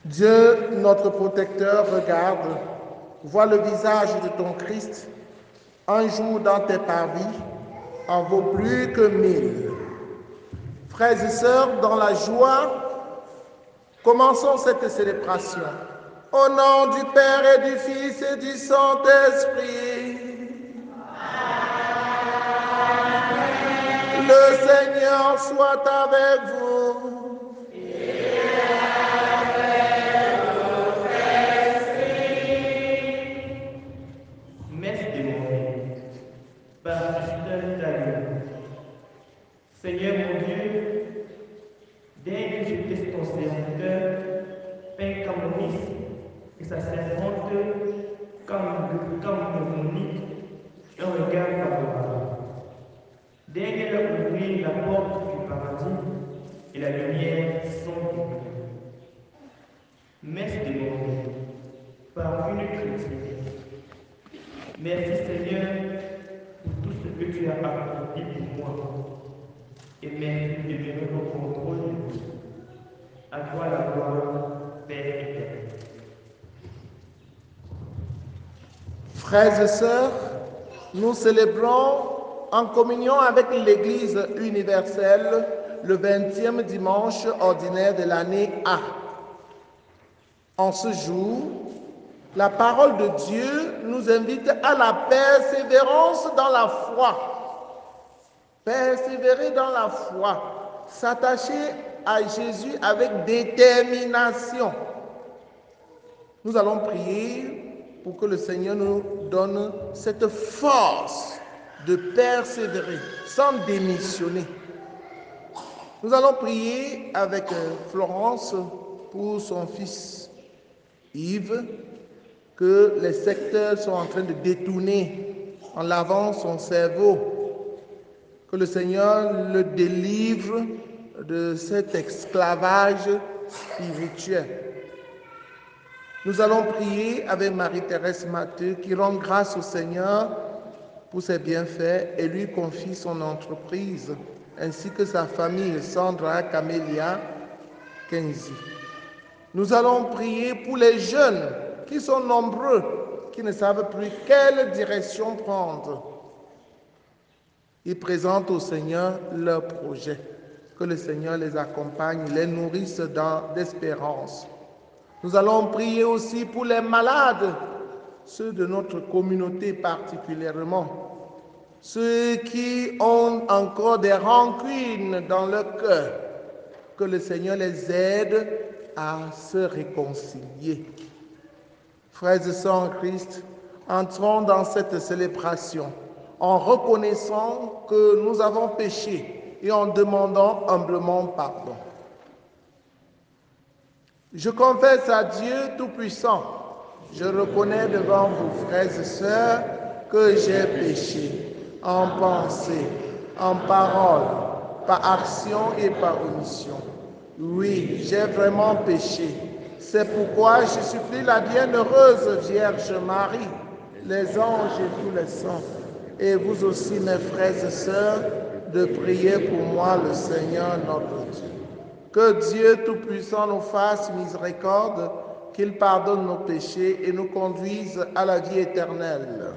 Dieu, notre protecteur, regarde, vois le visage de ton Christ. Un jour dans tes parvis en vaut plus que 1000. Frères et sœurs, dans la joie, commençons cette célébration. Au nom du Père et du Fils et du Saint-Esprit. Le Seigneur soit avec vous. Seigneur mon Dieu, dès que je teste ton serviteur, Père Camonis et sa servante, comme monique, un regard favorable. Dès qu'elle a ouvert la porte du paradis et la lumière sont venues. Messe de mon Dieu, par une chrétienne. Merci Seigneur pour tout ce que tu as accompli pour moi. Et merci de demeurer au contrôle de nous. À toi la gloire, Père éternel. Frères et sœurs, nous célébrons en communion avec l'Église universelle le 20e dimanche ordinaire de l'année A. En ce jour, la parole de Dieu nous invite à la persévérance dans la foi. Persévérer dans la foi, s'attacher à Jésus avec détermination. Nous allons prier pour que le Seigneur nous donne cette force de persévérer sans démissionner. Nous allons prier avec Florence pour son fils Yves, que les secteurs sont en train de détourner en lavant son cerveau. Que le Seigneur le délivre de cet esclavage spirituel. Nous allons prier avec Marie-Thérèse Matteux qui rend grâce au Seigneur pour ses bienfaits et lui confie son entreprise, ainsi que sa famille, Sandra, Camélia, Kenzie. Nous allons prier pour les jeunes qui sont nombreux, qui ne savent plus quelle direction prendre. Ils présentent au Seigneur leurs projets. Que le Seigneur les accompagne, les nourrisse d'espérance. Nous allons prier aussi pour les malades, ceux de notre communauté particulièrement, ceux qui ont encore des rancunes dans leur cœur. Que le Seigneur les aide à se réconcilier. Frères et sœurs en Christ, entrons dans cette célébration en reconnaissant que nous avons péché et en demandant humblement pardon. Je confesse à Dieu Tout-Puissant, je reconnais devant vous, frères et sœurs, que j'ai péché en pensée, en parole, par action et par omission. Oui, j'ai vraiment péché. C'est pourquoi je supplie la bienheureuse Vierge Marie, les anges et tous les saints, et vous aussi, mes frères et sœurs, de prier pour moi, le Seigneur notre Dieu. Que Dieu Tout-Puissant nous fasse miséricorde, qu'il pardonne nos péchés et nous conduise à la vie éternelle.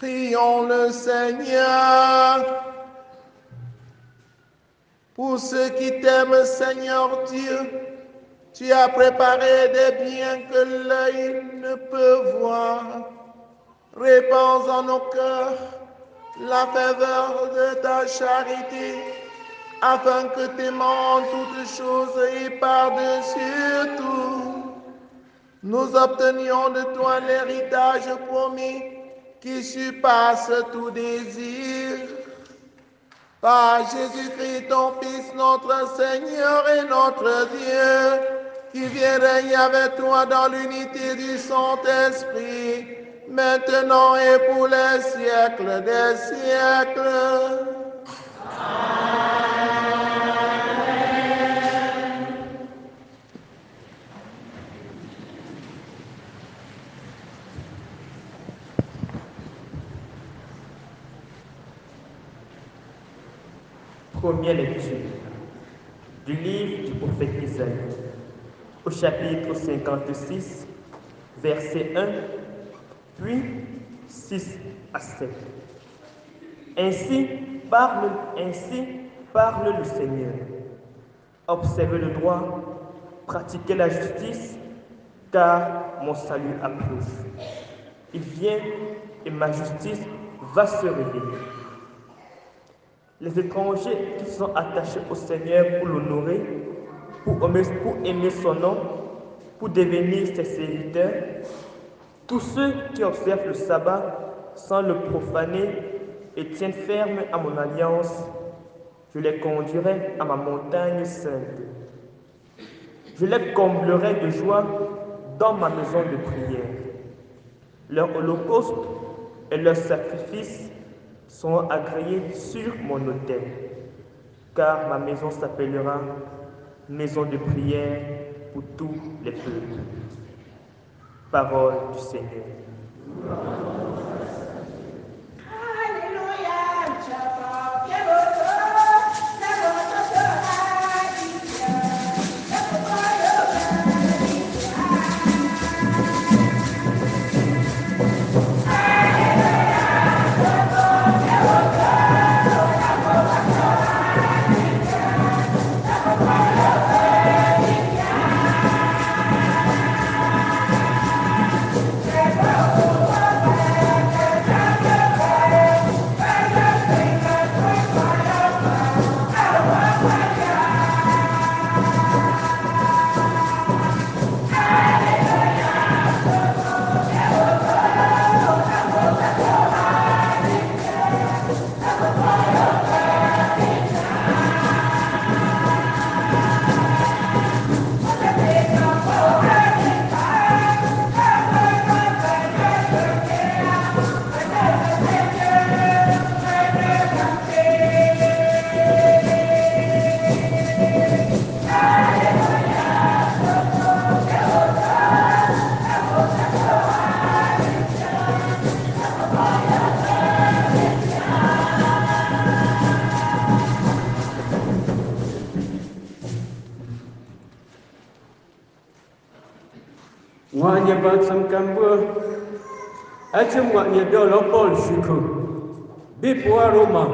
Prions le Seigneur. Pour ceux qui t'aiment, Seigneur Dieu, tu as préparé des biens que l'œil ne peut voir. Répands en nos cœurs la faveur de ta charité, afin que t'aimant toutes choses et par-dessus tout, nous obtenions de toi l'héritage promis qui surpasse tout désir. Par Jésus-Christ, ton Fils, notre Seigneur et notre Dieu, qui vient régner avec toi dans l'unité du Saint-Esprit, maintenant et pour les siècles des siècles. Première lecture du livre du prophète Isaïe, au chapitre 56, versets 1, puis 6 à 7. Ainsi parle le Seigneur. Observez le droit, pratiquez la justice, car mon salut approche. Il vient et ma justice va se révéler. Les étrangers qui sont attachés au Seigneur pour l'honorer, pour aimer son nom, pour devenir ses serviteurs, tous ceux qui observent le sabbat sans le profaner et tiennent ferme à mon alliance, je les conduirai à ma montagne sainte. Je les comblerai de joie dans ma maison de prière. Leur holocauste et leurs sacrifices sont agréés sur mon autel, car ma maison s'appellera maison de prière pour tous les peuples. Parole du Seigneur. Wanya batsam kambua, achum wanya dolo Paul shuku, bipua Roma,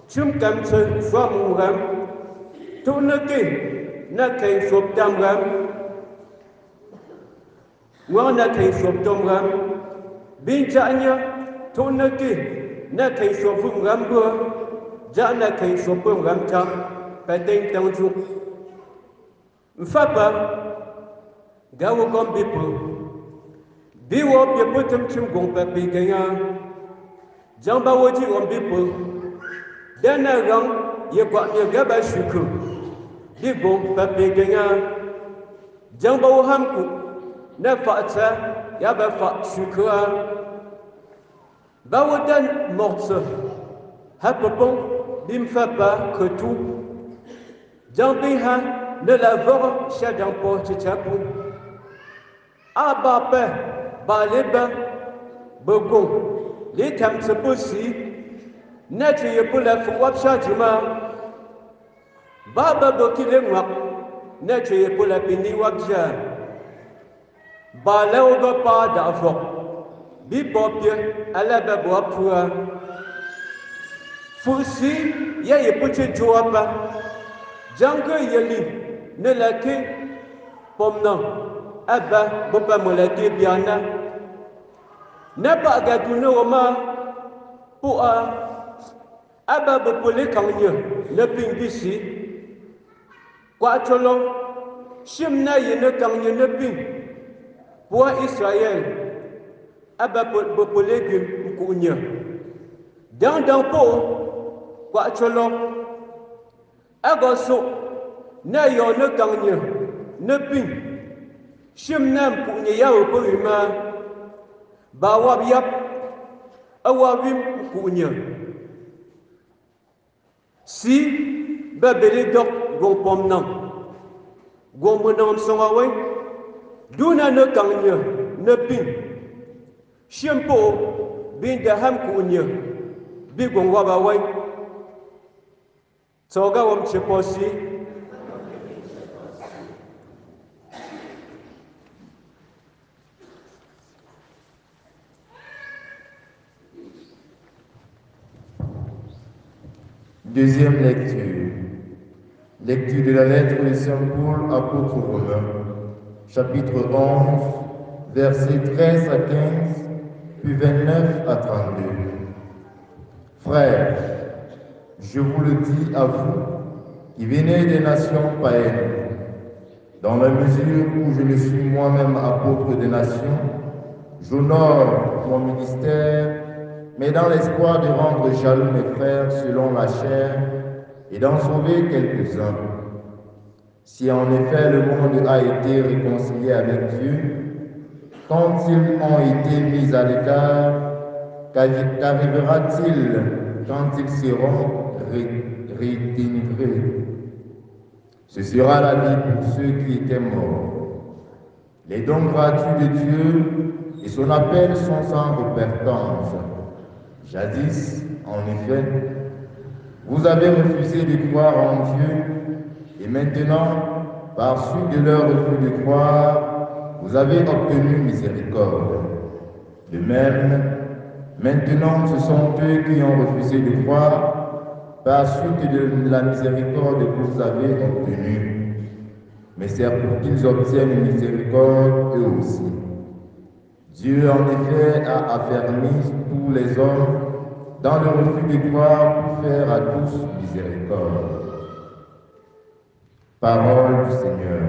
chum kam chen swam ram, tu naki na kai sop tam ram, wana kai sop tom ram, binjanya tu naki na kai sop ram bua, jana kai sop ram tam, pateng tangjuk, mfapa. Gawo kom bipo, biwo bipo tum gong papi gaya, jamba woji om bipo, dana rang ye kwa ye gaba shuku, di gong papi gaya, jamba wo hamku, na fakta ya ba fak shukua, bawo dan morse, hapopon bimfapa ketu, jambi ha ne la vore chadan po chichapu. Abape, Baleba, Bogon, les tam se possi, n'attiez pour la foi chajuma, Baba Bokilema, n'attiez pour la pini wabja, Balaoga pas d'avant, bi bopie ala ba bo apua fursi ya ye puche joapa jango yeli ne la ke pomna aba bo pa mo la ke biana na ba ga tu no ma pu a aba bo pole kangnya ne ping bisi kwa cholo shim na ye ne kangnya ne ping pour Israël aba bo pole gim kunya dans po kwa cholo agoso na yo ne kangnya ne ping shim nam kunya ya po ma ba wa yap awabim kunya si ba bele dok go pomnam go monam songawe duna ne kangnya ne ping shimpo bin da ham kunya bi gong wa ba wai soga wam cheposi Deuxième lecture. Lecture de la lettre de Saint Paul, apôtre aux Romains, chapitre 11, versets 13 à 15, puis 29 à 32. Frères, je vous le dis à vous, qui venez des nations païennes, dans la mesure où je le suis moi-même apôtre des nations, j'honore mon ministère, mais dans l'espoir de rendre jaloux mes frères selon la chair et d'en sauver quelques-uns. Si en effet le monde a été réconcilié avec Dieu, quand ils ont été mis à l'écart, qu'arrivera-t-il quand ils seront réintégrés? Ce sera la vie pour ceux qui étaient morts. Les dons gratuits de Dieu et son appel sont sans repentance. Jadis, en effet, vous avez refusé de croire en Dieu, et maintenant, par suite de leur refus de croire, vous avez obtenu miséricorde. De même, maintenant, ce sont eux qui ont refusé de croire, par suite de la miséricorde que vous avez obtenue. Mais c'est pour qu'ils obtiennent une miséricorde eux aussi. Dieu, en effet, a affermi tous les hommes dans le refus de croire pour faire à tous miséricorde. Parole du Seigneur.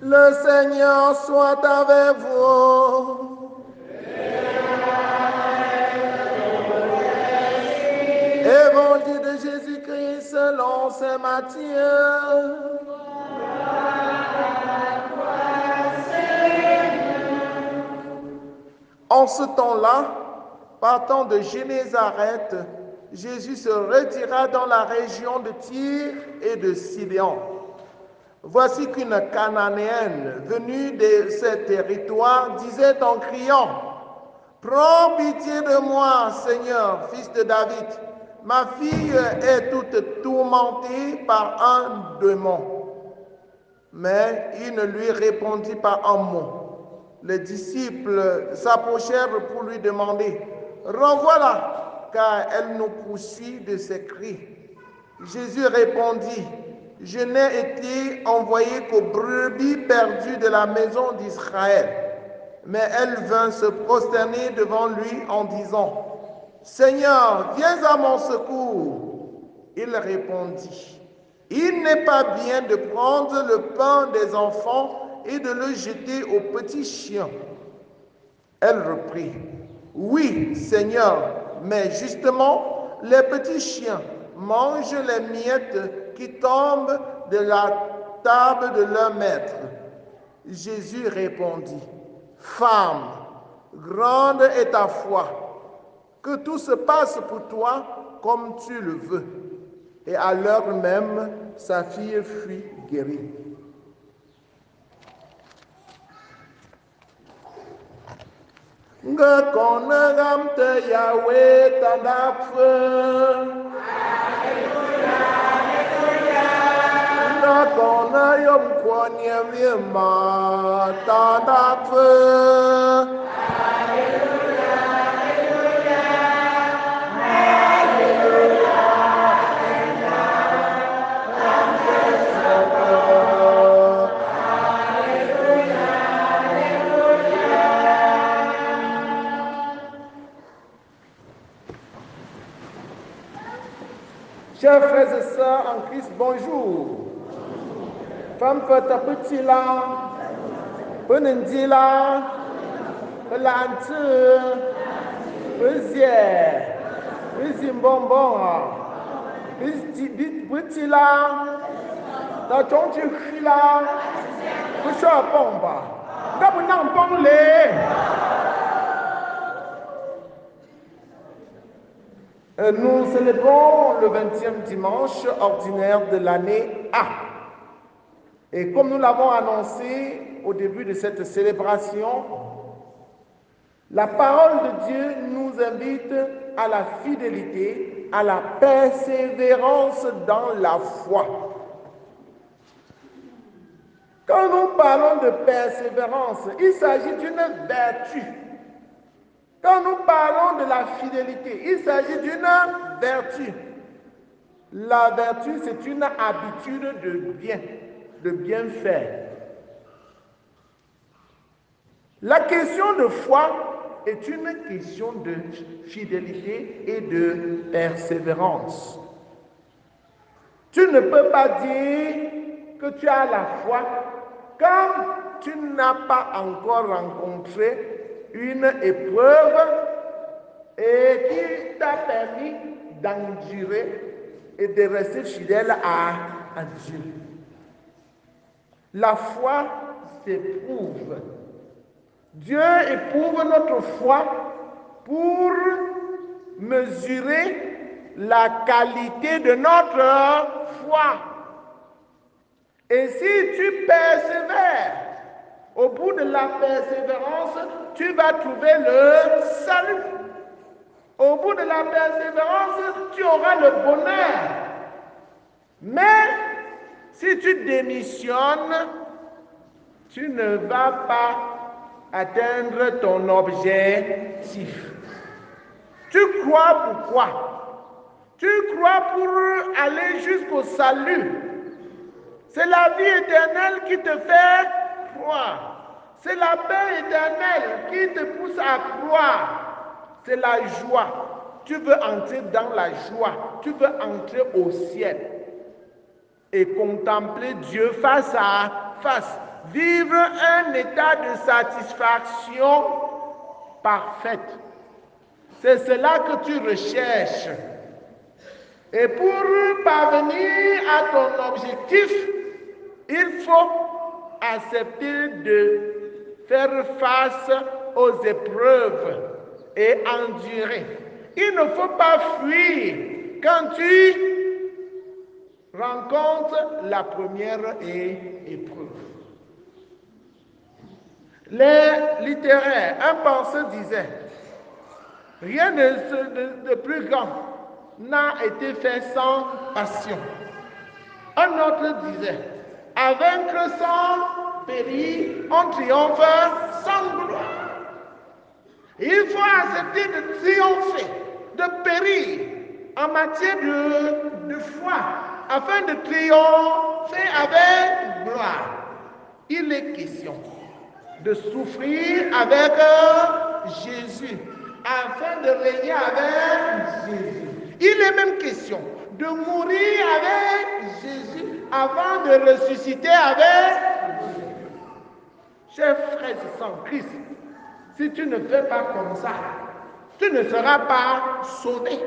Le Seigneur soit avec vous. Évangile de Jésus-Christ selon saint Matthieu. En ce temps-là, partant de Génézareth, Jésus se retira dans la région de Tyr et de Sidon. Voici qu'une Cananéenne venue de ce territoire disait en criant: « Prends pitié de moi, Seigneur, fils de David. Ma fille est toute tourmentée par un démon. » Mais il ne lui répondit pas un mot. Les disciples s'approchèrent pour lui demander, « Renvoie-la, car elle nous poursuit de ses cris. » Jésus répondit, « Je n'ai été envoyé qu'aux brebis perdues de la maison d'Israël. » Mais elle vint se prosterner devant lui en disant, « Seigneur, viens à mon secours. » Il répondit, « Il n'est pas bien de prendre le pain des enfants et de le jeter aux petits chiens. » Elle reprit, « Oui, Seigneur, mais justement, les petits chiens mangent les miettes qui tombent de la table de leur maître. » Jésus répondit, « Femme, grande est ta foi, que tout se passe pour toi comme tu le veux. » Et à l'heure même, sa fille fut guérie. Ngekonegam te Yahweh tandafre. Ngekone yom kwenye wima tandafre. Chers frères et sœurs en Christ, bonjour. Femme ta petit là, penendi là, pelante, pezier, pezimbonbon, petit là, ta tontu là, pecha pomba, kabunang pongle. Nous célébrons le 20e dimanche ordinaire de l'année A. Et comme nous l'avons annoncé au début de cette célébration, la parole de Dieu nous invite à la fidélité, à la persévérance dans la foi. Quand nous parlons de persévérance, il s'agit d'une vertu. Quand nous parlons de la fidélité, il s'agit d'une vertu. La vertu, c'est une habitude de bien faire. La question de foi est une question de fidélité et de persévérance. Tu ne peux pas dire que tu as la foi quand tu n'as pas encore rencontré une épreuve et qui t'a permis d'endurer et de rester fidèle à Dieu. La foi s'éprouve. Dieu éprouve notre foi pour mesurer la qualité de notre foi. Et si tu persévères, au bout de la persévérance, tu vas trouver le salut. Au bout de la persévérance, tu auras le bonheur. Mais si tu démissionnes, tu ne vas pas atteindre ton objectif. Tu crois pourquoi? Tu crois pour aller jusqu'au salut. C'est la vie éternelle qui te fait croire. C'est la paix éternelle qui te pousse à croire. C'est la joie. Tu veux entrer dans la joie. Tu veux entrer au ciel. Et contempler Dieu face à face. Vivre un état de satisfaction parfaite. C'est cela que tu recherches. Et pour parvenir à ton objectif, il faut accepter de faire face aux épreuves et endurer. Il ne faut pas fuir quand tu rencontres la première épreuve. Les littéraires, un penseur disait, rien de plus grand n'a été fait sans passion. Un autre disait, À vaincre sans périr, on triomphe sans gloire. Il faut accepter de triompher, de périr en matière de foi, afin de triompher avec gloire. Il est question de souffrir avec Jésus, afin de régner avec Jésus. Il est même question de mourir avec Jésus, avant de ressusciter avec Jésus. Chers frères et sœurs en Christ, si tu ne fais pas comme ça, tu ne seras pas sauvé.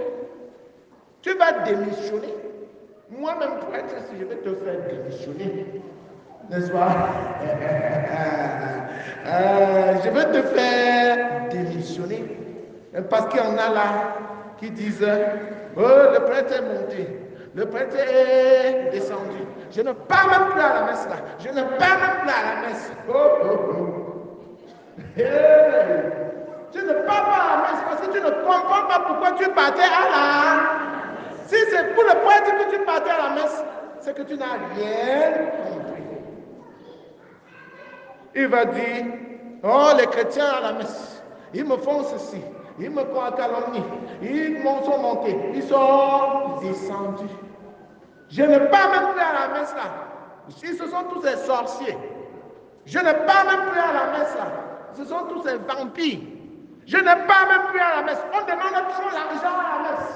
Tu vas démissionner. Moi-même, pour être ici, je vais te faire démissionner. N'est-ce pas? Je vais te faire démissionner. Parce qu'il y en a là qui disent, oh, le prêtre est monté, le prêtre est descendu. Je ne pars même plus à la messe là. Je ne pars même plus à la messe. Oh, oh, oh. Hey. Tu ne pars pas à la messe parce que tu ne comprends pas pourquoi tu partais à la... Si c'est pour le prêtre que tu partais à la messe, c'est que tu n'as rien compris. Il va dire, oh, les chrétiens à la messe, ils me font ceci, ils me calomnient, ils sont montés, ils sont descendus. Je ne pars même plus à la messe là. Si ce sont tous des sorciers. Je ne pars même plus à la messe là. Ce sont tous des vampires. Je ne pars même plus à la messe. On demande trop l'argent à la messe.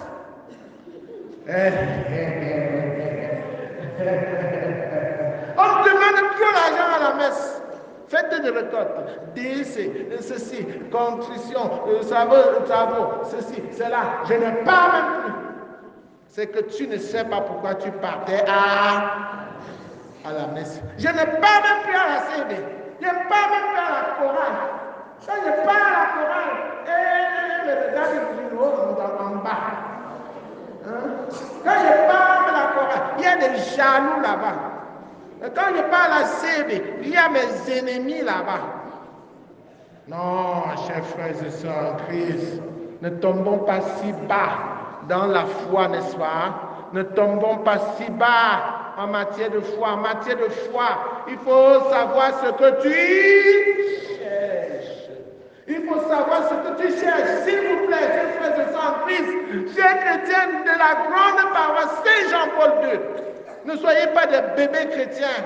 On demande trop l'argent à la messe. Faites une récolte, décès, ceci, contrition, travaux, ceci, cela. Je ne pars même plus. C'est que tu ne sais pas pourquoi tu partais à la messe. Je ne pars même plus à la CB. Je ne pars même plus à la chorale. Quand je pars à la chorale, le regard du bureau en bas. Hein? Quand je pars à la chorale, il y a des jaloux là-bas. Quand je pars à la CB, il y a mes ennemis là-bas. Non, chers frères et sœurs en Christ, ne tombons pas si bas dans la foi, n'est-ce pas? Ne tombons pas si bas en matière de foi. En matière de foi, il faut savoir ce que tu cherches. Il faut savoir ce que tu cherches. S'il vous plaît, chers frères et sœurs en Christ, chers chrétiens de la grande paroisse Saint-Jean-Paul II, ne soyez pas des bébés chrétiens.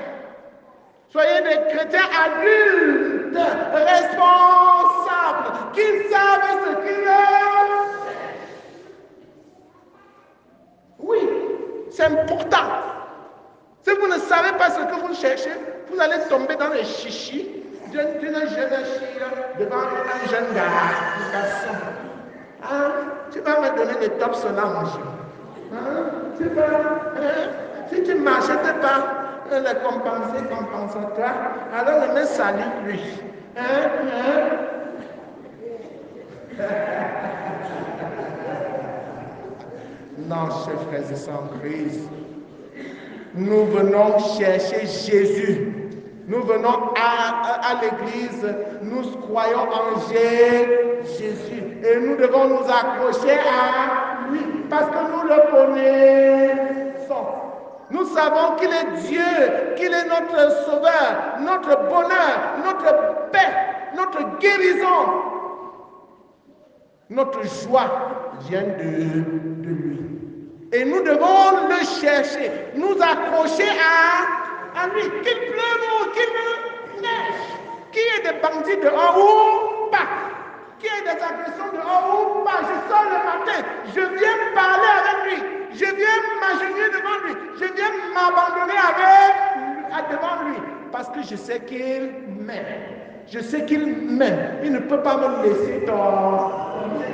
Soyez des chrétiens adultes, responsables, qui savent ce qu'ils cherchent. Oui, c'est important. Si vous ne savez pas ce que vous cherchez, vous allez tomber dans les chichis d'une jeune fille devant un jeune garçon. Hein? Tu vas me donner des tops là, mon chien. Hein? Si tu ne m'achètes pas le compensatoire, alors ne me salue plus. Non, chers frères et sœurs en Christ, nous venons chercher Jésus. Nous venons à l'église, nous croyons en Jésus et nous devons nous accrocher à lui parce que nous le connaissons. Nous savons qu'il est Dieu, qu'il est notre sauveur, notre bonheur, notre paix, notre guérison. Notre joie vient de lui. Et nous devons le chercher, nous accrocher à lui. Qu'il pleuve ou qu'il neige, qu'il y ait des bandits dehors ou pas, qu'il y ait des agressions dehors ou pas. Je sors le matin, je viens parler avec lui, je viens m'agenouiller devant lui, je viens m'abandonner devant lui, parce que je sais qu'il m'aime. Je sais qu'il m'aime. Il ne peut pas me laisser tomber.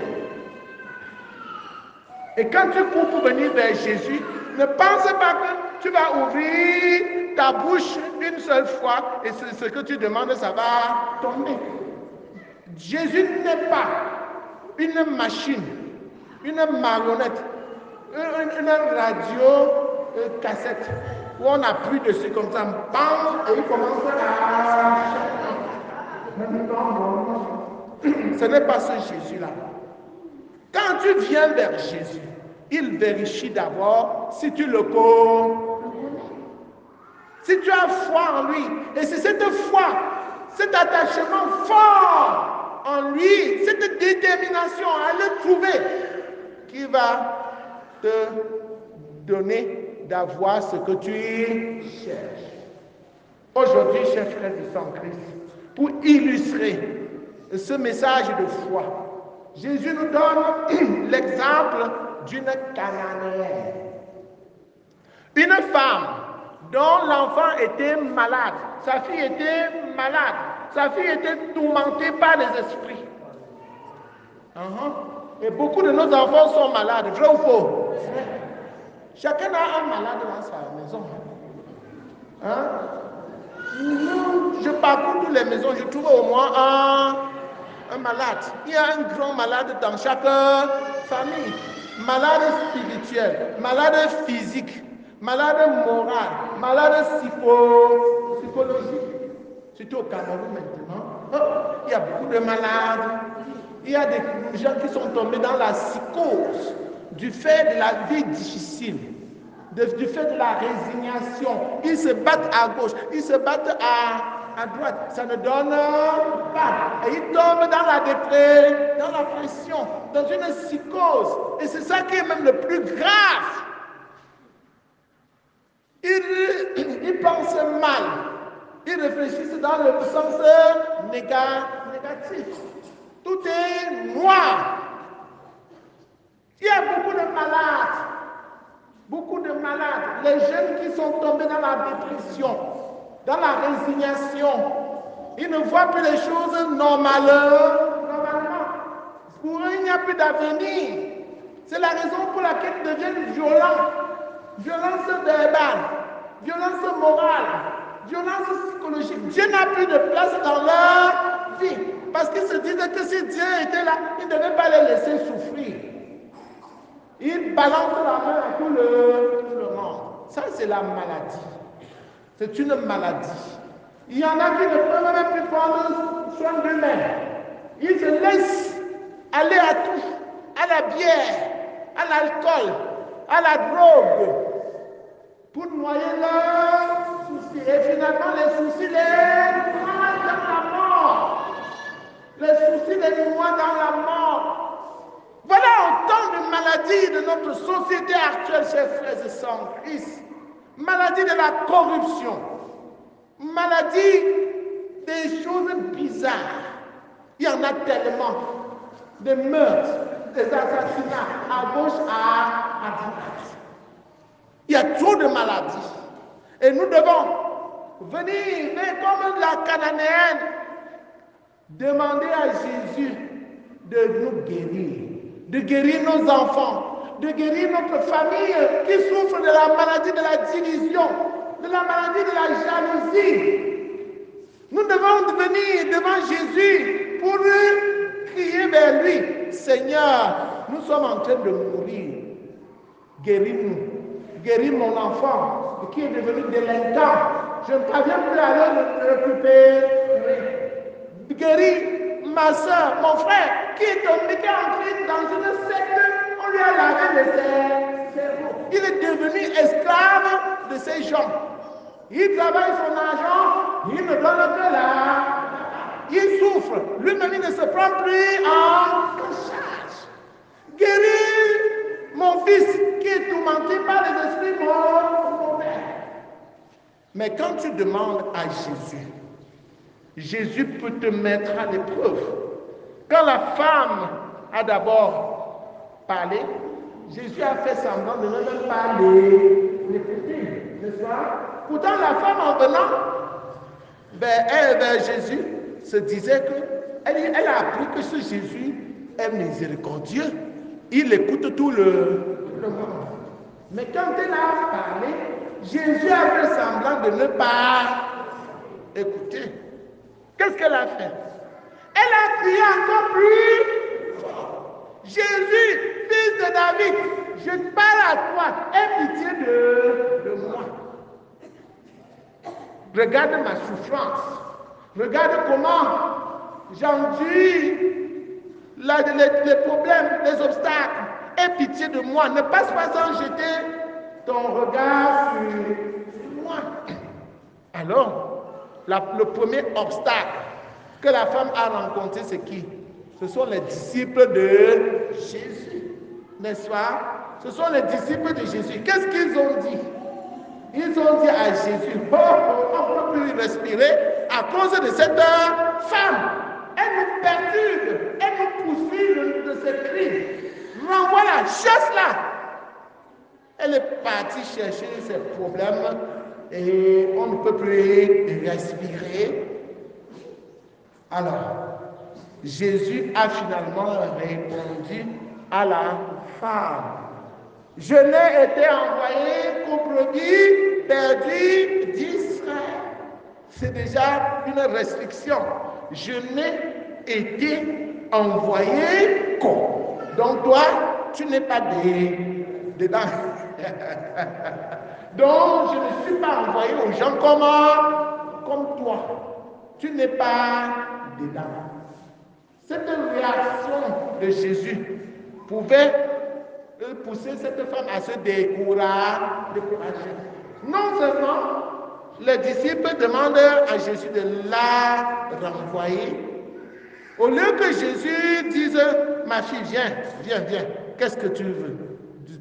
Et quand tu cours pour venir vers Jésus, ne pense pas que tu vas ouvrir ta bouche une seule fois et ce que tu demandes, ça va tomber. Jésus n'est pas une machine, une marionnette, une radio cassette où on appuie dessus comme ça, bam, et il commence à... Ce n'est pas ce Jésus-là. Quand tu viens vers Jésus, il vérifie d'abord si tu le connais. si tu as foi en lui, et c'est cette foi, cet attachement fort en lui, cette détermination à le trouver, qui va te donner d'avoir ce que tu cherches. Aujourd'hui, chers frères et sœurs en Christ, pour illustrer ce message de foi, Jésus nous donne l'exemple d'une Cananéenne. Une femme dont l'enfant était malade, sa fille était malade, sa fille était tourmentée par les esprits. Et beaucoup de nos enfants sont malades, vrai ou faux? Chacun a un malade dans sa maison. Je parcours toutes les maisons, je trouve au moins un malade. Il y a un grand malade dans chaque famille. Malade spirituel, malade physique, malade moral, malade psychologique. Surtout au Cameroun maintenant. Il y a beaucoup de malades. Il y a des gens qui sont tombés dans la psychose du fait de la vie difficile, du fait de la résignation. Ils se battent à gauche, ils se battent à droite. Ça ne donne pas. Et ils tombent dans la dépression, dans la pression, dans une psychose. Et c'est ça qui est même le plus grave. Ils pensent mal. Ils réfléchissent dans le sens négatif. Tout est noir. Il y a beaucoup de malades. Beaucoup de malades. Les jeunes qui sont tombés dans la dépression, dans la résignation. Ils ne voient plus les choses normalement. Pour eux, il n'y a plus d'avenir. C'est la raison pour laquelle ils deviennent violents. Violence verbale, violence morale, violence psychologique. Dieu n'a plus de place dans leur vie. Parce qu'ils se disent que si Dieu était là, il ne devait pas les laisser souffrir. Ils balancent la main à tout le monde. Ça, c'est la maladie. C'est une maladie. Il y en a qui ne peuvent même plus prendre soin d'eux-mêmes. Ils se laissent aller à tout, à la bière, à l'alcool, à la drogue, pour noyer leurs soucis. Et finalement, les soucis les noient dans la mort. Les soucis les noient dans la mort. Voilà autant de maladies de notre société actuelle, chers frères et sœurs en Christ. Maladie de la corruption. Maladie des choses bizarres. Il y en a tellement. Des meurtres, des assassinats, à gauche, à droite. Il y a trop de maladies. Et nous devons venir, comme la Cananéenne, demander à Jésus de nous guérir, de guérir nos enfants, de guérir notre famille qui souffre de la maladie de la division, de la maladie de la jalousie. Nous devons venir devant Jésus pour crier vers lui. Seigneur, nous sommes en train de mourir. Guéris-nous. Guéris mon enfant qui est devenu délinquant. Je ne parviens plus à le récupérer. Guéris ma soeur, mon frère, qui est tombé, qui est entré dans une secte. On lui a lavé de ses cerveaux. Il est devenu esclave de ses gens. Il travaille son argent, il ne donne que là. Il souffre. Lui-même, il ne se prend plus en charge. Guéris mon fils qui est tourmenté par les esprits morts. Mais quand tu demandes à Jésus, Jésus peut te mettre à l'épreuve. Quand la femme a d'abord parlé, Jésus a fait semblant de ne même pas l'écouter, n'est-ce pas? Pourtant, la femme en venant vers Jésus se disait qu'elle a appris que ce Jésus est miséricordieux. Il écoute tout le monde. Mais quand elle a parlé, Jésus a fait semblant de ne pas écouter. Qu'est-ce qu'elle a fait? Elle a crié encore plus fort. Jésus, fils de David, je parle à toi, aie pitié de moi. Regarde ma souffrance. Regarde comment j'endure les problèmes, les obstacles. Aie pitié de moi. Ne passe pas sans jeter ton regard sur moi. Alors, le premier obstacle que la femme a rencontré, c'est qui? Ce sont les disciples de Jésus, n'est-ce pas? Ce sont les disciples de Jésus. Qu'est-ce qu'ils ont dit? Ils ont dit à Jésus, oh, on ne peut plus respirer à cause de cette femme. Elle nous perturbe, elle nous poursuit de ses cris. Renvoie-la, chasse-la. Elle est partie chercher ses problèmes et on ne peut plus respirer. Alors, Jésus a finalement répondu à la femme. Je n'ai été envoyé qu'aux brebis perdues d'Israël. C'est déjà une restriction. Je n'ai été envoyé qu'aux. Donc toi, tu n'es pas dedans. Donc je ne suis pas envoyé aux gens comme toi. Tu n'es pas dedans. Cette réaction de Jésus pouvait pousser cette femme à se décourager. Non seulement les disciples demandent à Jésus de la renvoyer, au lieu que Jésus dise, ma fille, viens, qu'est-ce que tu veux?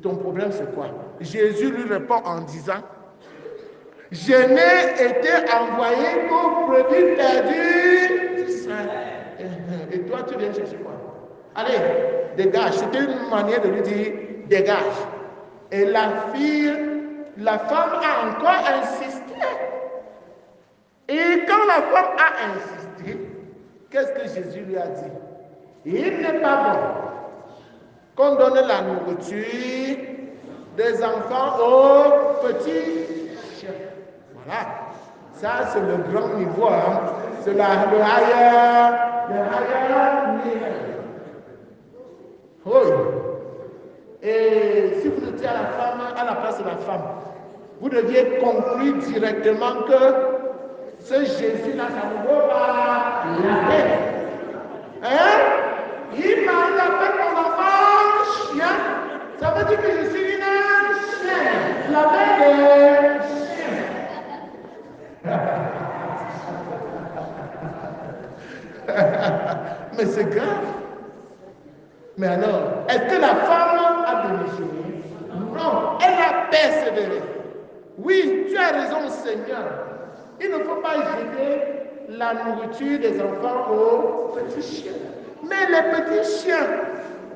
Ton problème c'est quoi? Jésus lui répond en disant, je n'ai été envoyé qu'aux brebis perdues d'Israël. Et toi, tu viens chercher quoi? Allez, dégage. C'était une manière de lui dire, dégage. Et la femme a encore insisté. Et quand la femme a insisté, qu'est-ce que Jésus lui a dit? Il n'est pas bon qu'on donne la nourriture des enfants aux petits chiens. Voilà. Ça, c'est le grand niveau. Hein? C'est le higher niveau. Oui. Et si vous étiez à la place de la femme, vous deviez conclure directement que ce Jésus-là, ça ne vaut pas la peine. Hein? Il m'a appelé mon enfant chien. Ça veut dire que je suis une chienne. La bête des chiens. Mais c'est grave. Mais alors, est-ce que la femme a démissionné? Non, elle a persévéré. Oui, tu as raison, Seigneur. Il ne faut pas jeter la nourriture des enfants aux petits chiens. Mais les petits chiens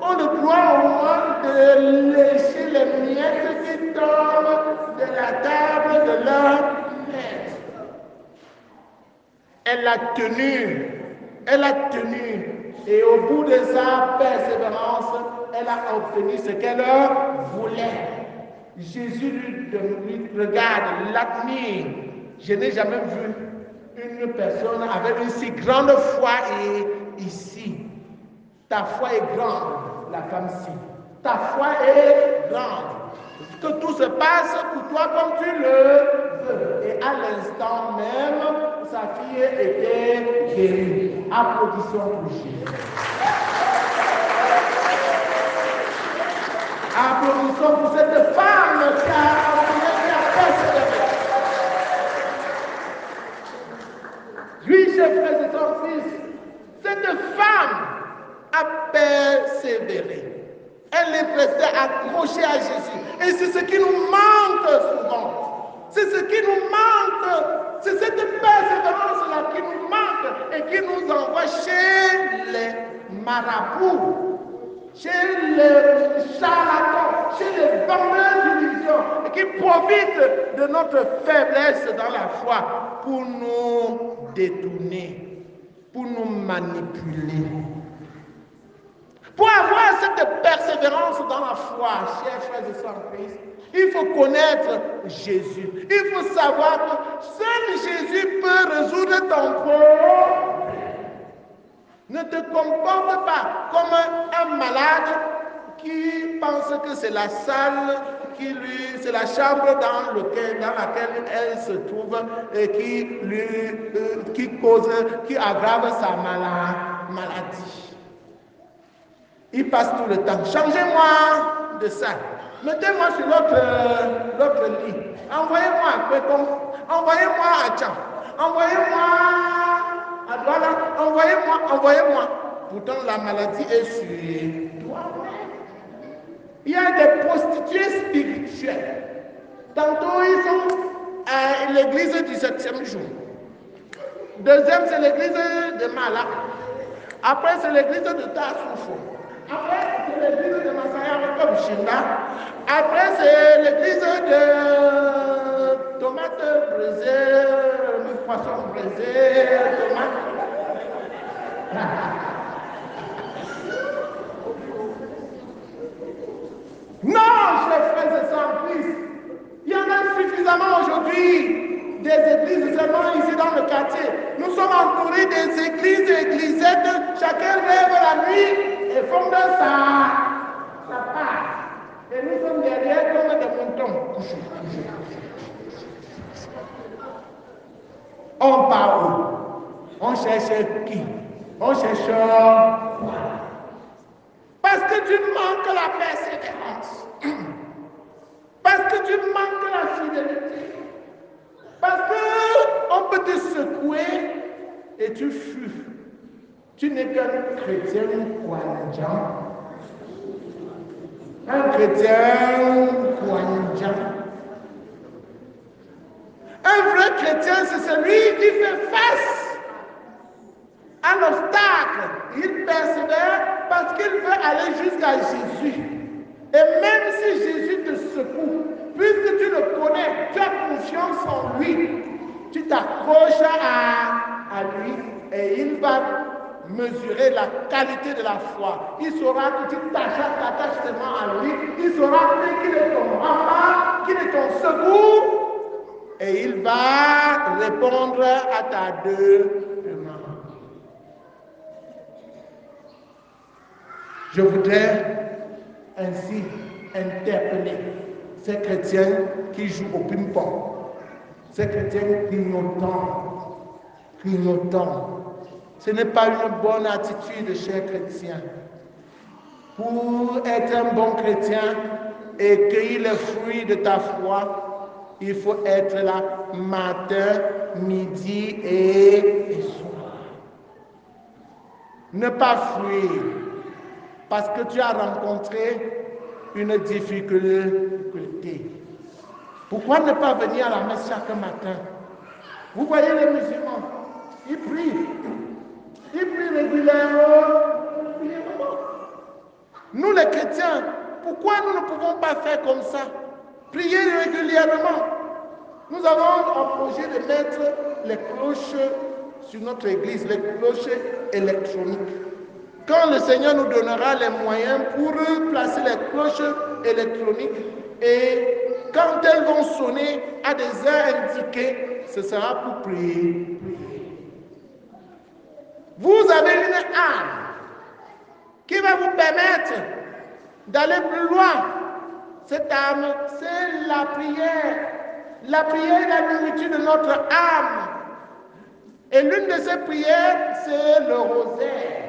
ont le droit au moins de lécher les miettes qui tombent de la table de leur maître. Elle a tenu. Et au bout de sa persévérance, elle a obtenu ce qu'elle voulait. Jésus lui regarde, l'admire. Je n'ai jamais vu une personne avec une si grande foi ici. Ta foi est grande, la femme-ci. Ta foi est grande. Que tout se passe pour toi comme tu le veux. Et à l'instant même, sa fille était guérie. Applaudissons pour Jésus. Applaudissons pour cette femme qui a persévéré. Oui, chers frères et sœurs, fils, cette femme a persévéré. Elle est restée accrochée à Jésus. Et c'est ce qui nous manque souvent. C'est ce qui nous manque. C'est cette persévérance-là qui nous manque et qui nous envoie chez les marabouts, chez les charlatans, chez les vendeurs d'illusions et qui profitent de notre faiblesse dans la foi pour nous détourner, pour nous manipuler. Pour avoir cette persévérance dans la foi, chers frères et sœurs en Christ, il faut connaître Jésus. Il faut savoir que seul Jésus peut résoudre ton problème. Ne te comporte pas comme un malade qui pense que c'est la salle, c'est la chambre dans laquelle elle se trouve et qui aggrave sa maladie. Il passe tout le temps. Changez-moi de ça. Mettez-moi sur l'autre lit. Envoyez-moi à Péton. Envoyez-moi à Tcham. Envoyez-moi à Douala. Envoyez-moi. Pourtant, la maladie est sur toi. Il y a des prostituées spirituelles. Tantôt, ils sont à l'église du 7e jour. Deuxième, c'est l'église de Mala. Après, c'est l'église de Tassoufou. Après, c'est l'église de Masaya Rekom Shinda. Après, c'est l'église de tomates braisées, poissons braisés, tomates. Non, chers frères et sœurs en Christ, il y en a suffisamment aujourd'hui des églises seulement ici dans le quartier. Nous sommes entourés des églises et églisettes, chacun rêve la nuit et fonde sa part. Et nous sommes derrière comme des moutons. On part où? On cherche qui? On cherche quoi? Parce que tu manques la persévérance. Parce que tu manques la fidélité. Parce qu'on peut te secouer et tu fuis. Tu n'es qu'un chrétien croyant. Un chrétien croyant. Un vrai chrétien, c'est celui qui fait face à l'obstacle. Il persévère parce qu'il veut aller jusqu'à Jésus. Et même si Jésus te secoue, puisque tu le connais, tu as confiance en lui, tu t'accroches à lui et il va mesurer la qualité de la foi. Il saura que tu t'attaches seulement à lui. Il saura qu'il est ton rempart, qu'il est ton secours. Et il va répondre à ta demande. Je voudrais ainsi interpeller ces chrétiens qui jouent au ping-pong, ces chrétiens clignotants. Ce n'est pas une bonne attitude, chers chrétiens. Pour être un bon chrétien et cueillir les fruits de ta foi, il faut être là matin, midi et soir. Ne pas fuir parce que tu as rencontré une difficulté. Pourquoi ne pas venir à la messe chaque matin? Vous voyez les musulmans, ils prient. Ils prient régulièrement. Nous les chrétiens, pourquoi nous ne pouvons pas faire comme ça? Prier régulièrement. Nous avons un projet de mettre les cloches sur notre église, les cloches électroniques. Quand le Seigneur nous donnera les moyens pour placer les cloches électroniques et quand elles vont sonner à des heures indiquées, ce sera pour prier. Vous avez une âme qui va vous permettre d'aller plus loin. Cette âme, c'est la prière. La prière est la nourriture de notre âme. Et l'une de ces prières, c'est le rosaire.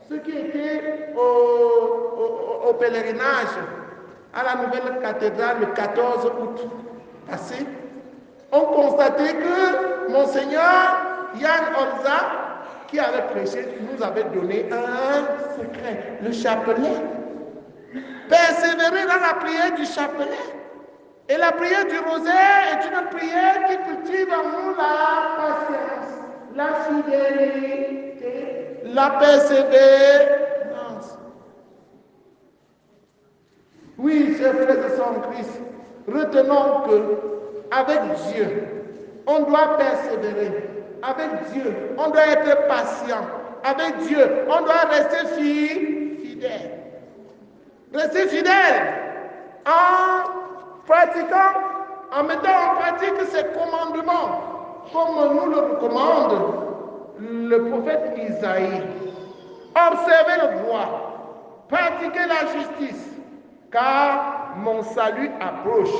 Ceux qui étaient au pèlerinage à la nouvelle cathédrale le 14 août passé, ont constaté que Monseigneur Yann Olza, qui avait prêché, nous avait donné un secret, le chapelet. Persévérer dans la prière du chapelet. Et la prière du rosaire est une prière qui cultive en nous la patience, la fidélité, la persévérance. Oui, chers frères et sœurs en Christ, retenons que avec Dieu, on doit persévérer. Avec Dieu, on doit être patient. Avec Dieu, on doit rester fidèle. Rester fidèle en pratiquant, en mettant en pratique ses commandements, comme nous le recommande le prophète Isaïe. Observez le droit, pratiquez la justice, car mon salut approche.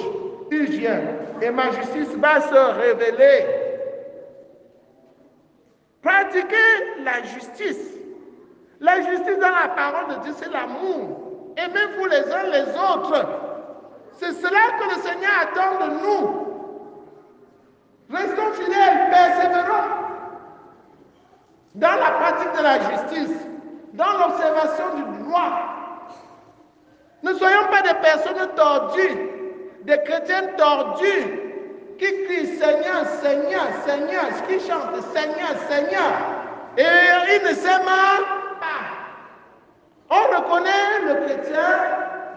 Il vient et ma justice va se révéler. Pratiquez la justice. La justice dans la parole de Dieu, c'est l'amour. Aimez-vous les uns les autres. C'est cela que le Seigneur attend de nous. Restons fidèles, persévérons dans la pratique de la justice, dans l'observation du droit. Ne soyons pas des personnes tordues, des chrétiens tordus qui crient Seigneur, Seigneur, Seigneur, qui chantent Seigneur, Seigneur. Et ils ne s'aiment pas. On reconnaît le chrétien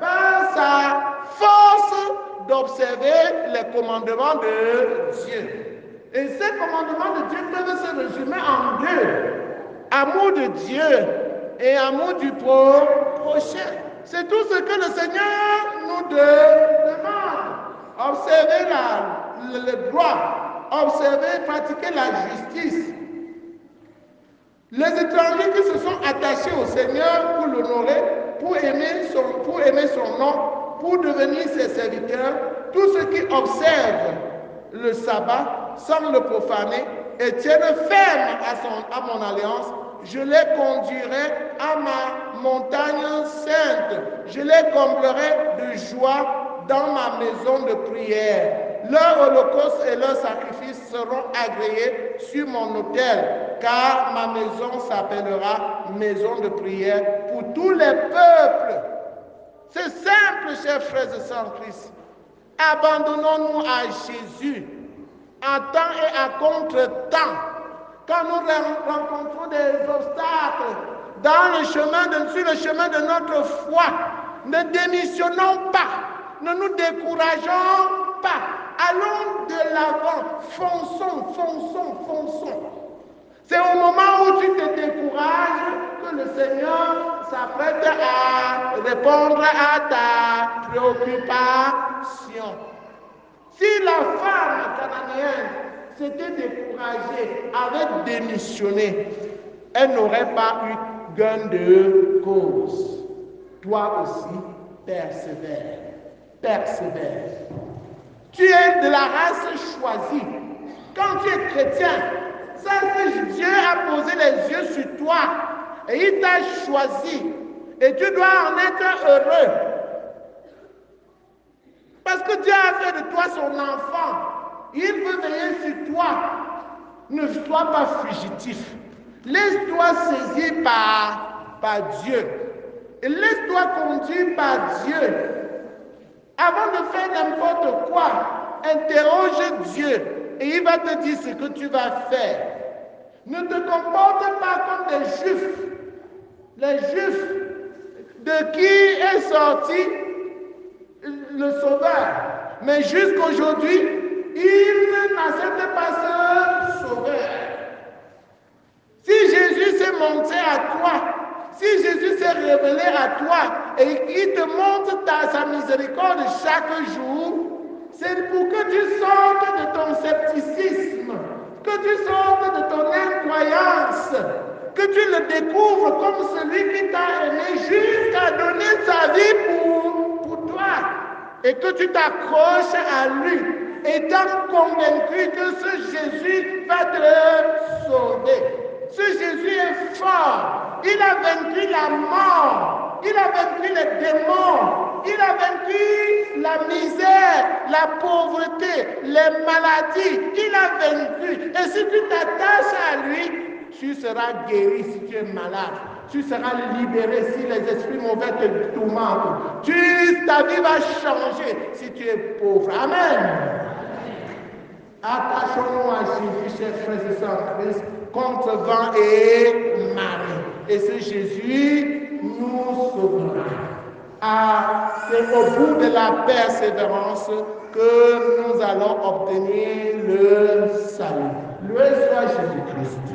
par sa force d'observer les commandements de Dieu. Et ces commandements de Dieu peuvent se résumer en deux. Amour de Dieu et amour du prochain. C'est tout ce que le Seigneur nous demande. Observer le droit, observer, pratiquer la justice. Les étrangers qui se sont attachés au Seigneur pour l'honorer, pour aimer son nom, pour devenir ses serviteurs, tous ceux qui observent le sabbat sans le profaner et tiennent ferme à mon alliance, je les conduirai à ma montagne sainte. Je les comblerai de joie dans ma maison de prière. Leur holocauste et leurs sacrifices seront agréés sur mon autel, car ma maison s'appellera maison de prière pour tous les peuples. C'est simple, chers frères et sœurs en Christ. Abandonnons-nous à Jésus en temps et à contre-temps. Quand nous rencontrons des obstacles sur le chemin de notre foi, ne démissionnons pas, ne nous décourageons pas. Allons de l'avant, fonçons, fonçons, fonçons. C'est au moment où tu te décourages que le Seigneur s'apprête à répondre à ta préoccupation. Si la femme cananéenne s'était découragée, avait démissionné, elle n'aurait pas eu gain de cause. Toi aussi, persévère, persévère. Tu es de la race choisie. Quand tu es chrétien, ça c'est Dieu a posé les yeux sur toi et il t'a choisi et tu dois en être heureux. Parce que Dieu a fait de toi son enfant. Il veut veiller sur toi. Ne sois pas fugitif. Laisse-toi saisir par Dieu. Et laisse-toi conduire par Dieu. Avant de faire n'importe quoi, interroge Dieu et il va te dire ce que tu vas faire. Ne te comporte pas comme des Juifs. Les Juifs de qui est sorti le Sauveur. Mais jusqu'aujourd'hui, ils n'acceptent pas ce Sauveur. Si Jésus s'est montré à toi, si Jésus s'est révélé à toi et il te montre sa miséricorde chaque jour, c'est pour que tu sortes de ton scepticisme, que tu sortes de ton incroyance, que tu le découvres comme celui qui t'a aimé jusqu'à donner sa vie pour toi et que tu t'accroches à lui, étant convaincu que ce Jésus va te sauver. Ce Jésus est fort. Il a vaincu la mort. Il a vaincu les démons. Il a vaincu la misère, la pauvreté, les maladies. Il a vaincu. Et si tu t'attaches à lui, tu seras guéri si tu es malade. Tu seras libéré si les esprits mauvais te tourmentent. Ta vie va changer si tu es pauvre. Amen. Attachons-nous à Jésus, chers frères et sœurs en Christ, contre vent et marée. Et ce Jésus nous sauvera. C'est au bout de la persévérance que nous allons obtenir le salut. Loué soit Jésus-Christ.